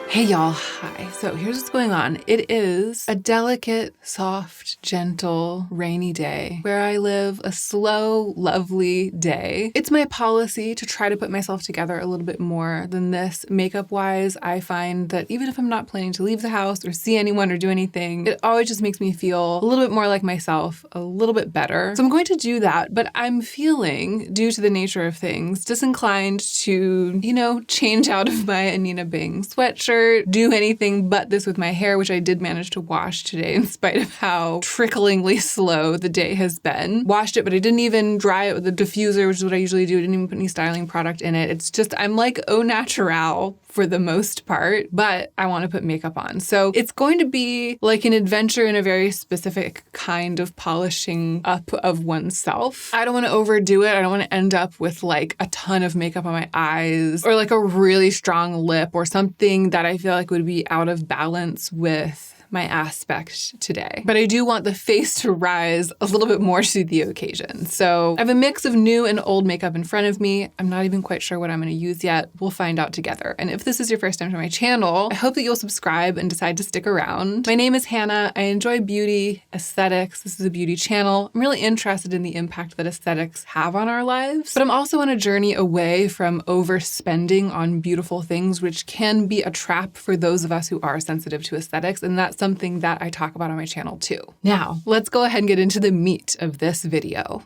Hey y'all, hi. So here's what's going on. It is a delicate, soft, gentle, rainy day where I live a slow, lovely day. It's my policy to try to put myself together a little bit more than this. Makeup-wise, I find that even if I'm not planning to leave the house or see anyone or do anything, it always just makes me feel a little bit more like myself, a little bit better. So I'm going to do that, but I'm feeling, due to the nature of things, disinclined to, change out of my Anina Bing sweatshirt, do anything but this with my hair, which I did manage to wash today in spite of how tricklingly slow the day has been. Washed it, but I didn't even dry it with the diffuser, which is what I usually do. I didn't even put any styling product in it. It's just, I'm like au naturel for the most part, but I want to put makeup on. So it's going to be like an adventure in a very specific kind of polishing up of oneself. I don't want to overdo it. I don't want to end up with like a ton of makeup on my eyes or like a really strong lip or something that I feel like would be out of balance with my aspect today. But I do want the face to rise a little bit more to the occasion. So I have a mix of new and old makeup in front of me. I'm not even quite sure what I'm going to use yet. We'll find out together. And if this is your first time to my channel, I hope that you'll subscribe and decide to stick around. My name is Hannah. I enjoy beauty, aesthetics. This is a beauty channel. I'm really interested in the impact that aesthetics have on our lives, but I'm also on a journey away from overspending on beautiful things, which can be a trap for those of us who are sensitive to aesthetics. And that's something that I talk about on my channel too. Now, let's go ahead and get into the meat of this video.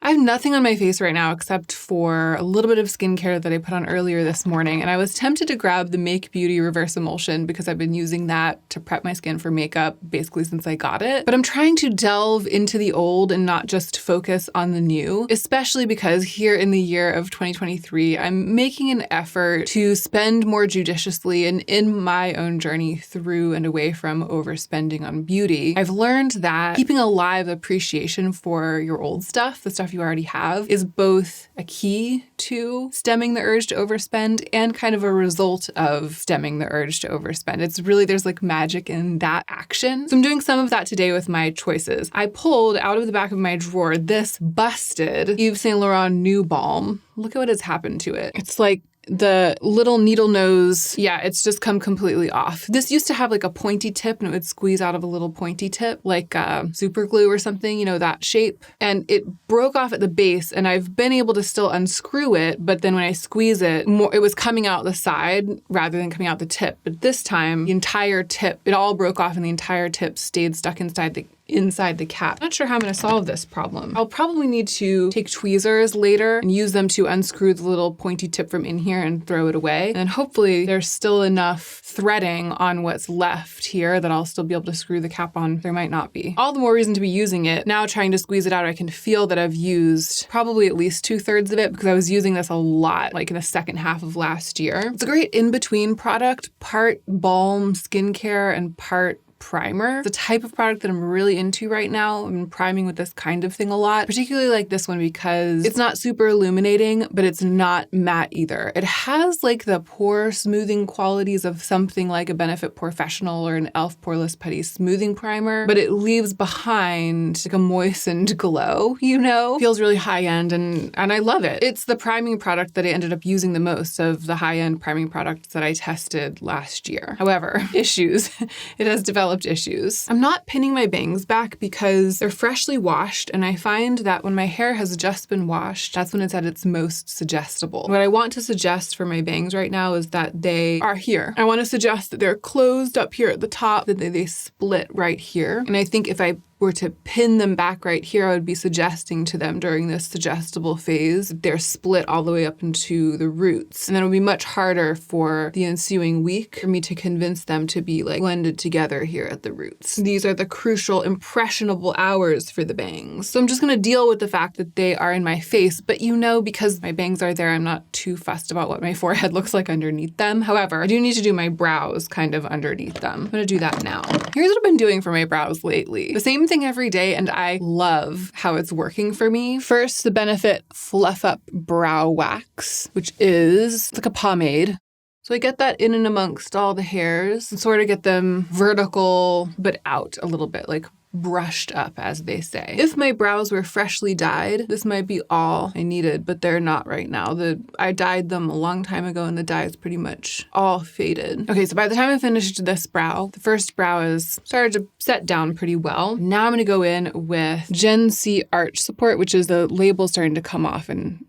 I have nothing on my face right now except for a little bit of skincare that I put on earlier this morning, and I was tempted to grab the Make Beauty Reverse Emulsion because I've been using that to prep my skin for makeup basically since I got it. But I'm trying to delve into the old and not just focus on the new, especially because here in the year of 2023, I'm making an effort to spend more judiciously and in my own journey through and away from overspending on beauty. I've learned that keeping alive appreciation for your old stuff, the stuff you already have, is both a key to stemming the urge to overspend and kind of a result of stemming the urge to overspend. It's really, there's like magic in that action. So I'm doing some of that today with my choices. I pulled out of the back of my drawer this busted Yves Saint Laurent New Balm. Look at what has happened to it. It's like the little needle nose, it's just come completely off. This used to have like a pointy tip and it would squeeze out of a little pointy tip, like super glue or something, that shape. And it broke off at the base and I've been able to still unscrew it, but then when I squeeze it, it was coming out the side rather than coming out the tip. But this time, the entire tip, it all broke off and the entire tip stayed stuck inside the cap. Not sure how I'm going to solve this problem. I'll probably need to take tweezers later and use them to unscrew the little pointy tip from in here and throw it away. And then hopefully there's still enough threading on what's left here that I'll still be able to screw the cap on. There might not be. All the more reason to be using it. Now trying to squeeze it out, I can feel that I've used probably at least 2/3 of it because I was using this a lot, like in the second half of last year. It's a great in-between product, part balm skincare and part primer. It's a type of product that I'm really into right now. I'm priming with this kind of thing a lot, particularly like this one because it's not super illuminating, but it's not matte either. It has like the pore smoothing qualities of something like a Benefit Professional or an e.l.f. Poreless Putty Smoothing Primer, but it leaves behind like a moistened glow, Feels really high-end and I love it. It's the priming product that I ended up using the most of the high-end priming products that I tested last year. However, issues. It has developed issues. I'm not pinning my bangs back because they're freshly washed, and I find that when my hair has just been washed, that's when it's at its most suggestible. What I want to suggest for my bangs right now is that they are here. I want to suggest that they're closed up here at the top, that they split right here. And I think if I were to pin them back right here, I would be suggesting to them during this suggestible phase, they're split all the way up into the roots. And then it would be much harder for the ensuing week for me to convince them to be like blended together here at the roots. These are the crucial impressionable hours for the bangs. So I'm just gonna deal with the fact that they are in my face, but because my bangs are there, I'm not too fussed about what my forehead looks like underneath them. However, I do need to do my brows kind of underneath them. I'm gonna do that now. Here's what I've been doing for my brows lately. The same thing every day, and I love how it's working for me. First, the Benefit Fluff Up Brow Wax, which is like a pomade. So I get that in and amongst all the hairs and sort of get them vertical, but out a little bit, like brushed up, as they say. If my brows were freshly dyed, this might be all I needed, but they're not right now. I dyed them a long time ago and the dye is pretty much all faded. Okay, so by the time I finished this brow, the first brow is started to set down pretty well. Now I'm going to go in with Gen C Arch Support, which is the label starting to come off, and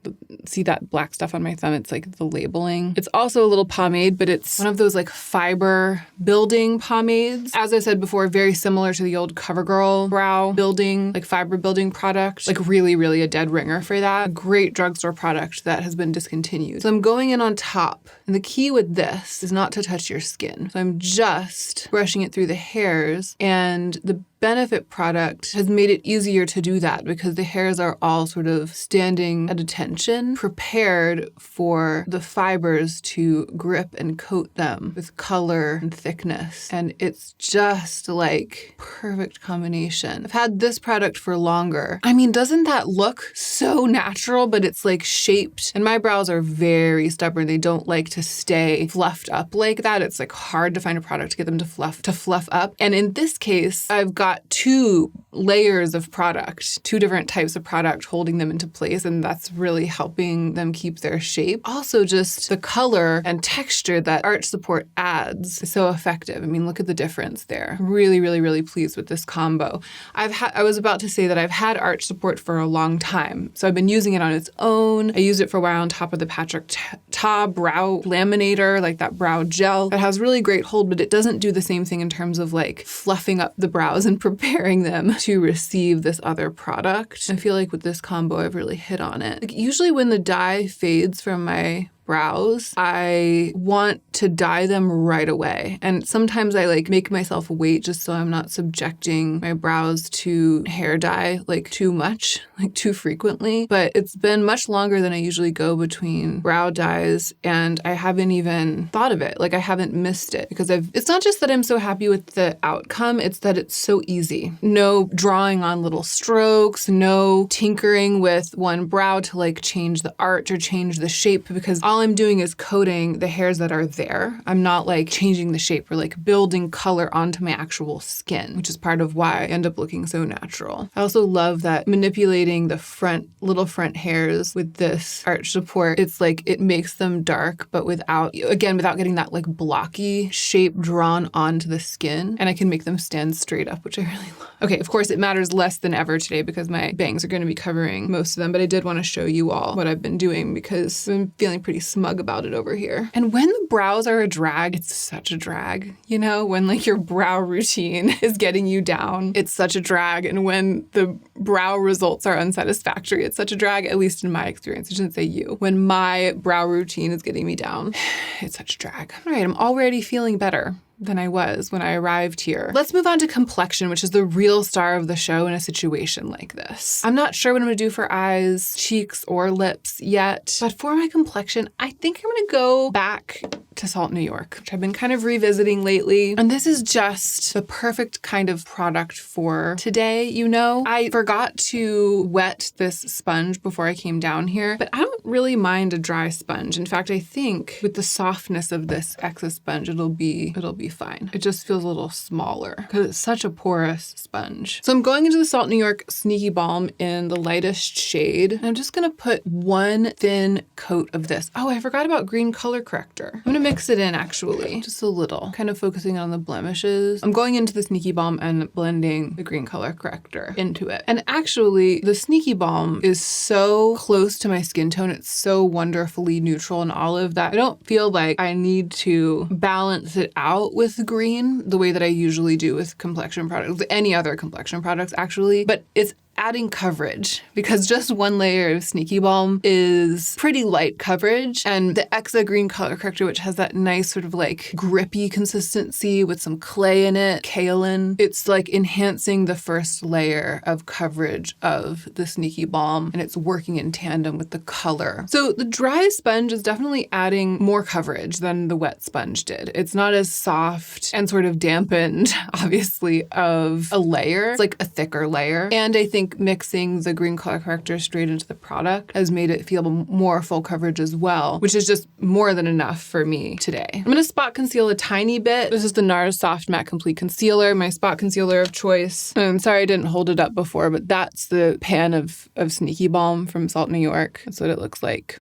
see that black stuff on my thumb? It's like the labeling. It's also a little pomade, but it's one of those like fiber building pomades. As I said before, very similar to the old CoverGirl brow building, like fiber building product, like really, really a dead ringer for that. A great drugstore product that has been discontinued. So I'm going in on top, and the key with this is not to touch your skin. So I'm just brushing it through the hairs, and the Benefit product has made it easier to do that because the hairs are all sort of standing at attention, prepared for the fibers to grip and coat them with color and thickness. And it's just like perfect combination. I've had this product for longer. I mean, doesn't that look so natural, but it's like shaped, and my brows are very stubborn. They don't like to stay fluffed up like that. It's like hard to find a product to get them to fluff up. And in this case, I've got 2 layers of product, 2 different types of product holding them into place, and that's really helping them keep their shape. Also, just the color and texture that Arch Support adds is so effective. I mean, look at the difference there. Really, really, really pleased with this combo. I was about to say that I've had Arch Support for a long time, so I've been using it on its own. I used it for a while on top of the Patrick Ta brow laminator, like that brow gel. It has really great hold, but it doesn't do the same thing in terms of like fluffing up the brows and preparing them to receive this other product. I feel like with this combo, I've really hit on it. Like usually when the dye fades from my brows, I want to dye them right away. And sometimes I like make myself wait just so I'm not subjecting my brows to hair dye like too much, like too frequently. But it's been much longer than I usually go between brow dyes, and I haven't even thought of it. Like I haven't missed it because it's not just that I'm so happy with the outcome, it's that it's so easy. No drawing on little strokes, no tinkering with one brow to like change the arch or change the shape, because all I'm doing is coating the hairs that are there. I'm not like changing the shape or like building color onto my actual skin, which is part of why I end up looking so natural. I also love that manipulating the little front hairs with this Arch Support, it's like it makes them dark, but without getting that like blocky shape drawn onto the skin. And I can make them stand straight up, which I really love. Okay, of course it matters less than ever today because my bangs are going to be covering most of them, but I did want to show you all what I've been doing because I'm feeling pretty smug about it over here. And when the brows are a drag, it's such a drag, you know, when like your brow routine is getting you down, it's such a drag. And when the brow results are unsatisfactory, it's such a drag, at least in my experience. I shouldn't say you. When my brow routine is getting me down, it's such a drag. All right, I'm already feeling better than I was when I arrived here. Let's move on to complexion, which is the real star of the show in a situation like this. I'm not sure what I'm gonna do for eyes, cheeks, or lips yet, but for my complexion, I think I'm gonna go back to Salt, New York, which I've been kind of revisiting lately. And this is just the perfect kind of product for today, you know? I forgot to wet this sponge before I came down here, but I don't really mind a dry sponge. In fact, I think with the softness of this Exa sponge, it'll be fine. It just feels a little smaller because it's such a porous sponge. So I'm going into the Salt New York Sneaky Balm in the lightest shade. And I'm just gonna put one thin coat of this. Oh, I forgot about green color corrector. I'm gonna mix it in actually, just a little, kind of focusing on the blemishes. I'm going into the Sneaky Balm and blending the green color corrector into it. And actually, the Sneaky Balm is so close to my skin tone. It's so wonderfully neutral and olive that I don't feel like I need to balance it out with green the way that I usually do with complexion products, any other complexion products actually, but it's adding coverage because just one layer of Sneaky Balm is pretty light coverage, and the Exa green color corrector, which has that nice sort of like grippy consistency with some clay in it, kaolin, it's like enhancing the first layer of coverage of the Sneaky Balm, and it's working in tandem with the color. So the dry sponge is definitely adding more coverage than the wet sponge did. It's not as soft and sort of dampened, obviously, of a layer. It's like a thicker layer. And I think think mixing the green color corrector straight into the product has made it feel more full coverage as well, which is just more than enough for me today. I'm going to spot conceal a tiny bit. This is the NARS Soft Matte Complete Concealer, my spot concealer of choice. I'm sorry I didn't hold it up before, but that's the pan of Sneaky Balm from Salt New York. That's what it looks like.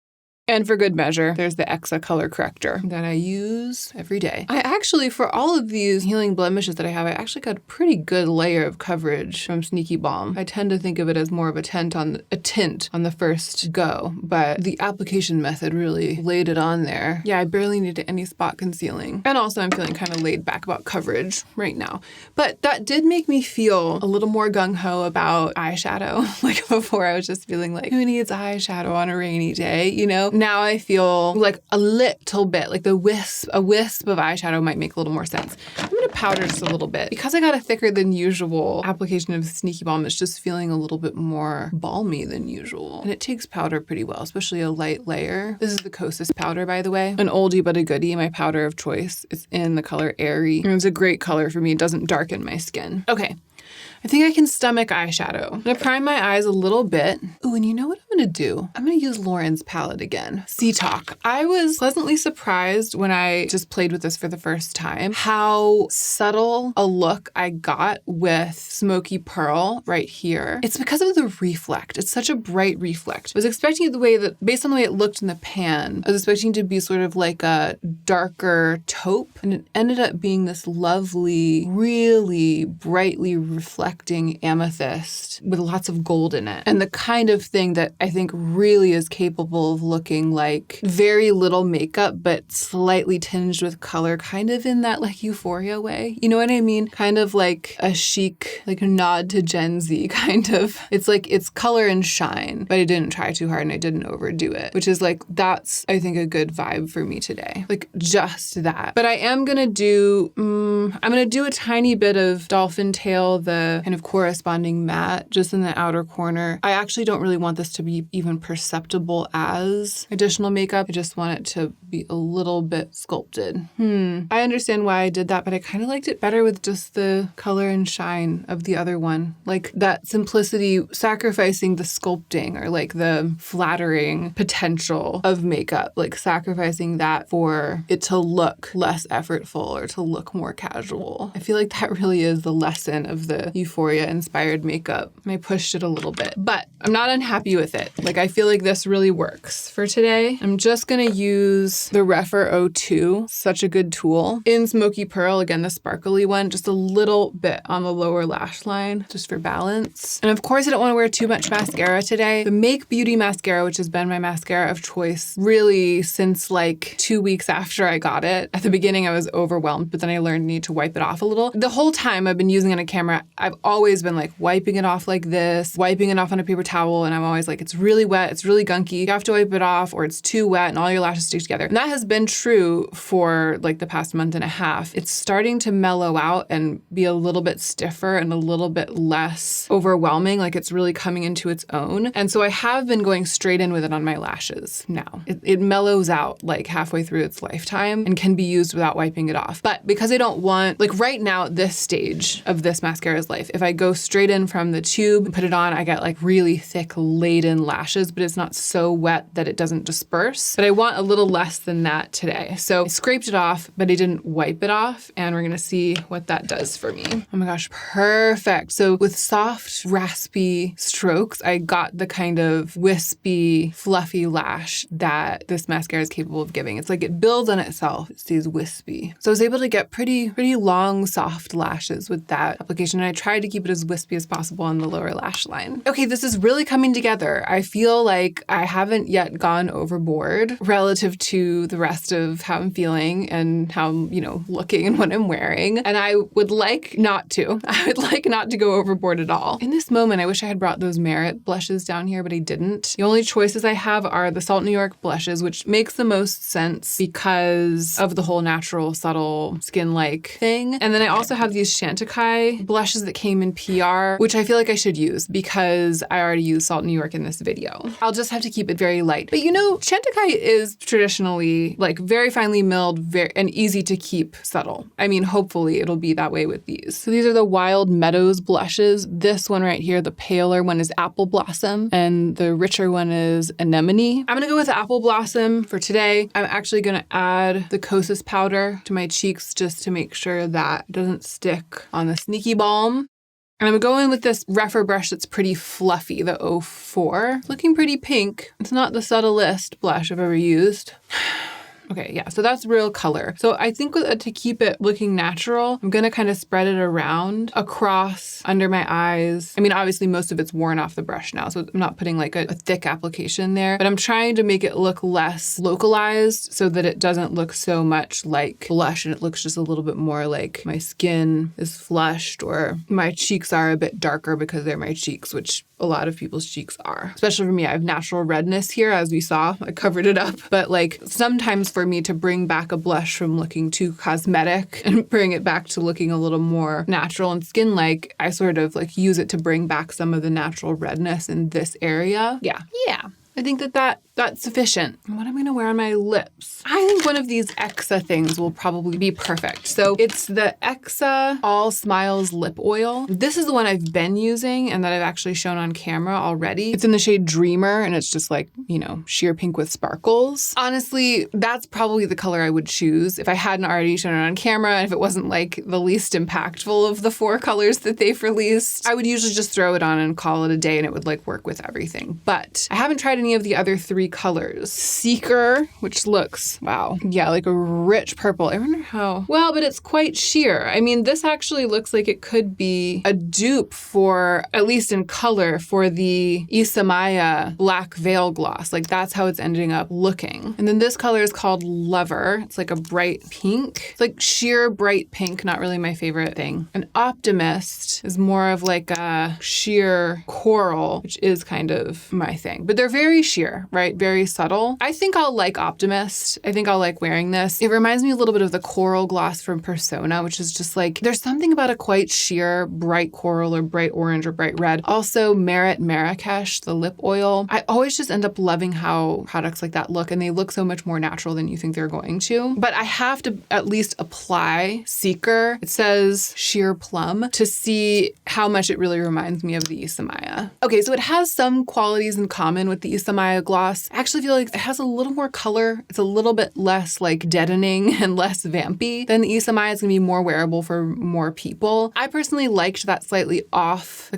And for good measure, there's the Exa color corrector that I use every day. I actually, for all of these healing blemishes that I have, I actually got a pretty good layer of coverage from Sneaky Balm. I tend to think of it as more of a tint on the first go, but the application method really laid it on there. Yeah, I barely needed any spot concealing. And also I'm feeling kind of laid back about coverage right now. But that did make me feel a little more gung-ho about eyeshadow. Like before I was just feeling like, who needs eyeshadow on a rainy day, you know? Now I feel like a little bit, like a wisp of eyeshadow might make a little more sense. I'm going to powder just a little bit. Because I got a thicker than usual application of Sneaky Balm, it's just feeling a little bit more balmy than usual. And it takes powder pretty well, especially a light layer. This is the Kosas powder, by the way. An oldie but a goodie, my powder of choice. It's in the color Airy. And it's a great color for me. It doesn't darken my skin. Okay. I think I can stomach eyeshadow. I'm gonna prime my eyes a little bit. Ooh, and you know what I'm gonna do? I'm gonna use Lauren's palette again. Sea Talk. I was pleasantly surprised when I just played with this for the first time, how subtle a look I got with Smoky Pearl right here. It's because of the reflect. It's such a bright reflect. I was expecting it based on the way it looked in the pan, I was expecting it to be sort of like a darker taupe, and it ended up being this lovely, really brightly reflecting amethyst with lots of gold in it. And the kind of thing that I think really is capable of looking like very little makeup, but slightly tinged with color, kind of in that like Euphoria way. You know what I mean? Kind of like a chic, like a nod to Gen Z kind of. It's like it's color and shine, but I didn't try too hard and I didn't overdo it, which is like, that's, I think, a good vibe for me today. Like just that. But I am gonna do, I'm gonna do a tiny bit of Dolphin Tail, the kind of corresponding matte just in the outer corner. I actually don't really want this to be even perceptible as additional makeup. I just want it to be a little bit sculpted. I understand why I did that, but I kind of liked it better with just the color and shine of the other one. Like that simplicity, sacrificing the sculpting or like the flattering potential of makeup, like sacrificing that for it to look less effortful or to look more casual. I feel like that really is the lesson of the Euphoria-inspired makeup. And I pushed it a little bit, but I'm not unhappy with it. Like, I feel like this really works. For today, I'm just gonna use the Rephr 02, such a good tool. In Smoky Pearl, again, the sparkly one, just a little bit on the lower lash line, just for balance. And of course, I don't wanna wear too much mascara today. The Make Beauty mascara, which has been my mascara of choice really since like 2 weeks after I got it. At the beginning, I was overwhelmed, but then I learned I need to wipe it off a little. The whole time I've been using it on a camera, I've always been like wiping it off like this, wiping it off on a paper towel, and I'm always like, it's really wet, it's really gunky, you have to wipe it off, or it's too wet and all your lashes stick together. And that has been true for like the past month and a half. It's starting to mellow out and be a little bit stiffer and a little bit less overwhelming, like it's really coming into its own. And so I have been going straight in with it on my lashes now. It mellows out like halfway through its lifetime and can be used without wiping it off. But because I don't want, like right now at this stage of this mascara's life, if I go straight in from the tube and put it on, I get like really thick laden lashes, but it's not so wet that it doesn't disperse. But I want a little less than that today. So I scraped it off, but I didn't wipe it off, and we're gonna see what that does for me. Oh my gosh, perfect. So with soft, raspy strokes, I got the kind of wispy, fluffy lash that this mascara is capable of giving. It's like it builds on itself. It stays wispy. So I was able to get pretty long, soft lashes with that application, and I tried to keep it as wispy as possible on the lower lash line. Okay, this is really coming together. I feel like I haven't yet gone overboard relative to the rest of how I'm feeling and how I'm, looking and what I'm wearing. And I would like not to. I would like not to go overboard at all. In this moment, I wish I had brought those Merit blushes down here, but I didn't. The only choices I have are the Salt New York blushes, which makes the most sense because of the whole natural, subtle, skin-like thing. And then I also have these Chantecaille blushes that came in PR, which I feel like I should use because I already used Salt New York in this video. I'll just have to keep it very light. But you know, Chantecaille is traditionally like very finely milled and easy to keep subtle. I mean, hopefully it'll be that way with these. So these are the Wild Meadows blushes. This one right here, the paler one, is Apple Blossom, and the richer one is Anemone. I'm gonna go with Apple Blossom for today. I'm actually gonna add the Kosas powder to my cheeks just to make sure that it doesn't stick on the Sneaky Balm. And I'm going with this Rephr brush that's pretty fluffy, the 04. Looking pretty pink. It's not the subtlest blush I've ever used. Okay, yeah, so that's real color. So I think to keep it looking natural, I'm gonna kind of spread it around across under my eyes. I mean, obviously most of it's worn off the brush now, so I'm not putting like a thick application there, but I'm trying to make it look less localized so that it doesn't look so much like blush and it looks just a little bit more like my skin is flushed or my cheeks are a bit darker because they're my cheeks, which a lot of people's cheeks are. Especially for me, I have natural redness here, as we saw. I covered it up. But like sometimes for me to bring back a blush from looking too cosmetic and bring it back to looking a little more natural and skin-like, I sort of like use it to bring back some of the natural redness in this area. Yeah. I think that's sufficient. What am I gonna wear on my lips? I think one of these Exa things will probably be perfect. So it's the Exa All Smiles Lip Oil. This is the one I've been using and that I've actually shown on camera already. It's in the shade Dreamer and it's just like, you know, sheer pink with sparkles. Honestly, that's probably the color I would choose if I hadn't already shown it on camera and if it wasn't like the least impactful of the 4 colors that they've released. I would usually just throw it on and call it a day and it would like work with everything. But I haven't tried any of the other 3 colors. Seeker, which looks, wow, yeah, like a rich purple. I wonder how, well, but it's quite sheer. I mean, this actually looks like it could be a dupe for, at least in color, for the Isamaya Black Veil Gloss. Like that's how it's ending up looking. And then this color is called Lover. It's like a bright pink. It's like sheer bright pink, not really my favorite thing. And Optimist is more of like a sheer coral, which is kind of my thing. But they're very sheer, right? Very subtle. I think I'll like Optimist. I think I'll like wearing this. It reminds me a little bit of the coral gloss from Persona, which is just like, there's something about a quite sheer, bright coral or bright orange or bright red. Also, Merit Marrakesh, the lip oil. I always just end up loving how products like that look, and they look so much more natural than you think they're going to. But I have to at least apply Seeker. It says Sheer Plum to see how much it really reminds me of the Isamaya. Okay, so it has some qualities in common with the Isamaya gloss. I actually feel like it has a little more color. It's a little bit less like deadening and less vampy than the Isamaya. It's gonna be more wearable for more people. I personally liked that slightly off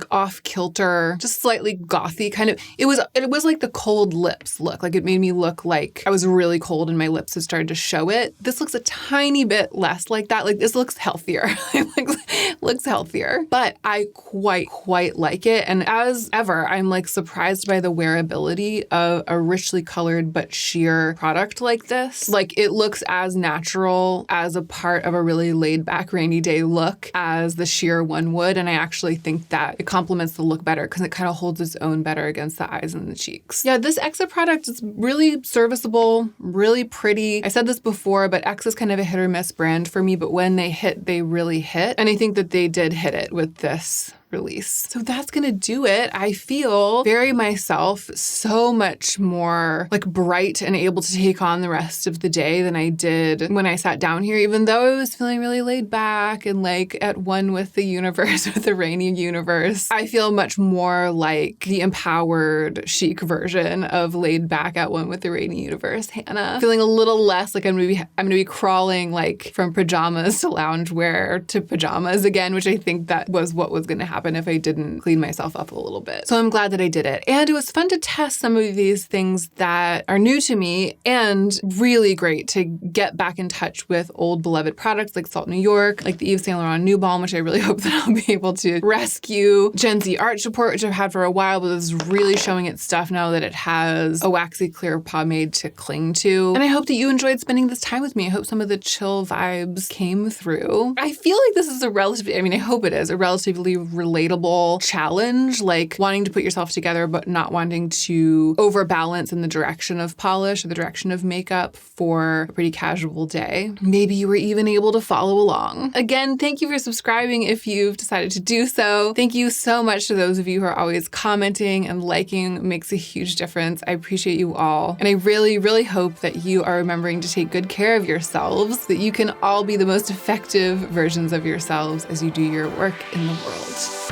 kilter, just slightly gothy kind of. It was like the cold lips look. Like it made me look like I was really cold and my lips had started to show it. This looks a tiny bit less like that. Like this looks healthier. It looks healthier, but I quite like it. And as ever, I'm like surprised by the wearability of a richly colored but sheer product like this. Like it looks as natural as a part of a really laid back rainy day look as the sheer one would. And I actually think that it complements the look better because it kind of holds its own better against the eyes and the cheeks. Yeah, this Exa product is really serviceable, really pretty. I said this before, but Exa is kind of a hit or miss brand for me, but when they hit, they really hit. And I think that they did hit it with this release. So that's gonna do it. I feel very myself, so much more like bright and able to take on the rest of the day than I did when I sat down here, even though I was feeling really laid back and like at one with the universe, with the rainy universe. I feel much more like the empowered, chic version of laid back at one with the rainy universe, Hannah. Feeling a little less like I'm gonna be crawling like from pajamas to loungewear to pajamas again, which I think that was what was gonna happen if I didn't clean myself up a little bit. So I'm glad that I did it. And it was fun to test some of these things that are new to me and really great to get back in touch with old beloved products like Salt New York, like the Yves Saint Laurent New Balm, which I really hope that I'll be able to rescue. Gen Z Art Support, which I've had for a while, but is really showing its stuff now that it has a waxy clear pomade to cling to. And I hope that you enjoyed spending this time with me. I hope some of the chill vibes came through. I feel like this is I hope it is a relatively relatable challenge, like wanting to put yourself together but not wanting to overbalance in the direction of polish or the direction of makeup for a pretty casual day. Maybe you were even able to follow along. Again, thank you for subscribing if you've decided to do so. Thank you so much to those of you who are always commenting and liking. It makes a huge difference. I appreciate you all. And I really, really hope that you are remembering to take good care of yourselves, that you can all be the most effective versions of yourselves as you do your work in the world.